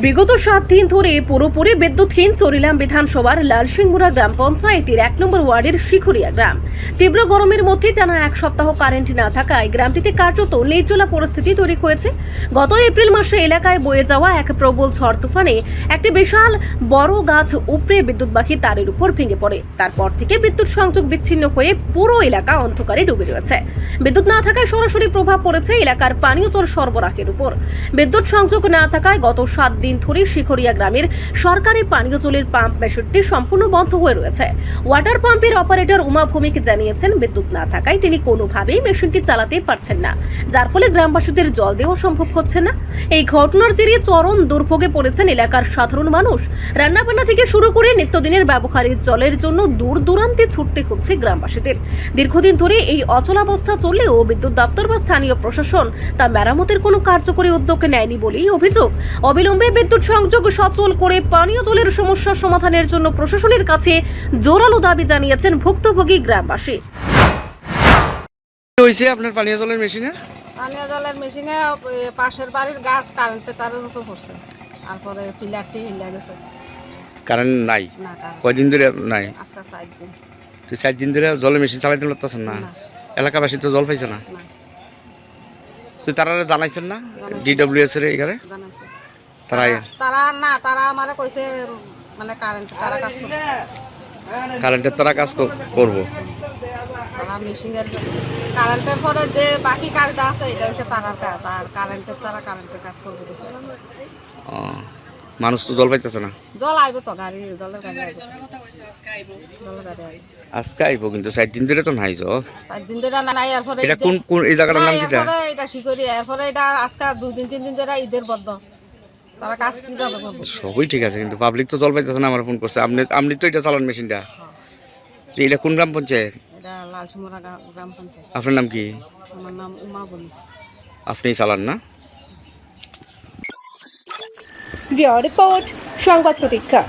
বিগত 7 দিন ধরে পুরোপুরি বিদ্যুৎহীন চরিলাম বিধানসভার লালসিংমুড়া গ্রাম পঞ্চায়েতের 1 নম্বর ওয়ার্ডের শিখুরিয়া গ্রাম। তীব্র গরমের মধ্যে টানা এক সপ্তাহ কারেন্ট না থাকায় গ্রামটিতে কার্যত নির্জলা পরিস্থিতি তৈরি হয়েছে। গত এপ্রিল মাসে এলাকায় বয়ে যাওয়া এক প্রবল ঝড় তুফানে একটি বিশাল বড় গাছ উপড়ে বিদ্যুৎবাহী তারের উপর ভেঙে পড়ে। তারপর থেকে বিদ্যুৎ সংযোগ বিচ্ছিন্ন হয়ে পুরো এলাকা অন্ধকারে ডুবে রয়েছে। বিদ্যুৎ না থাকায় সরাসরি প্রভাব পড়েছে এলাকার পানীয় জল সরবরাহের উপর। বিদ্যুৎ সংযোগ না থাকায় গত 7 দিন ধরে শিখরিয়া গ্রামের সরকারি পানীয় জলের পাম্প মেশিনটি সম্পূর্ণ বন্ধ হয়ে রয়েছে। ওয়াটার পাম্পের অপারেটর উমা ভৌমিক জানিয়েছেন, বিদ্যুৎ না থাকায় তিনি কোনোভাবেই মেশিনটি চালাতে পারছেন না, যার ফলে গ্রামবাসীদের জল দেওয়া সম্ভব হচ্ছে না। এই ঘটনার জেরে চরম দুর্ভোগে পড়েছেন এলাকার সাধারণ মানুষ। রান্নাবান্না থেকে শুরু করে নিত্যদিনের ব্যবহারের জলের জন্য দূর দূরান্তে ছুটতে হচ্ছে গ্রামবাসীদের। দীর্ঘদিন ধরে এই অচলাবস্থা চললেও বিদ্যুৎ দপ্তর বা স্থানীয় প্রশাসন তা মেরামতের কোনো কার্যকরী উদ্যোগ নেয়নি বলেই অভিযোগ। অবিলম্বে বিদ্যুৎ সংযোগ সচল করে পানীয় জলের সমস্যা সমাধানের জন্য প্রশাসনের কাছে জোরালো দাবি জানিয়েছেন ভুক্তভোগী গ্রামবাসী। হয়েছে আপনার পানীয় জলের মেশিনে? পানীয় জলের মেশিনে পাশের বাড়ির গাছ কারেন্টে তারের উপর পড়ছে, তারপরে পিলারটি হিলে গেছে। কারেন্ট নাই? না, কয়দিন ধরে নাই? আজকে 4 দিন। তুই 4 দিন ধরে জলের মেশিন চালাইতে পারতেছেন না? এলাকাবাসী তো জল পাইছে না? তুই তারা জানাইছেন না DWS এর এখানে? জানাইছে তারা আমারে কইছে মানে কারেন্টে তারা কাজ করবে, কারেন্টের তারা কাজ করবো। তারা মেশিনের কারেন্টের পরে যে বাকি কাজটা আছে এটা হচ্ছে তারার কাজ, আর কারেন্টের তারা কারেন্টের কাজ করবে। মানুষ তো জল পাইতেছে না। জল আইব তো, গাড়ি জলের গাড়ি আইব, জলের গাড়ি আইব আজকে আইব, কিন্তু 4 দিন ধরে তো নাই জল। 4 দিন ধরে নাই। এরপরে এটা কোন এই জায়গাটার নাম কি? এটা শিখরিয়া। এরপরে এটা আজকে 2 দিন 3 দিন ধরে ঈদের বদ্ধ, তারা কাজ কিভাবে করবে? সবই ঠিক আছে, কিন্তু পাবলিক তো জল পাইতেছে না। আমার ফোন করছে, আপনি তো এটা চালান মেশিনটা। এটা কোন গ্রাম পঞ্চায়েত? এটা লালসিংমুড়া গ্রাম পঞ্চায়েত। আপনার নাম কি? আমার নাম উমা ভৌমিক। আপনিই চালান না? রিপোর্ট সংবাদ প্রতীক্ষা।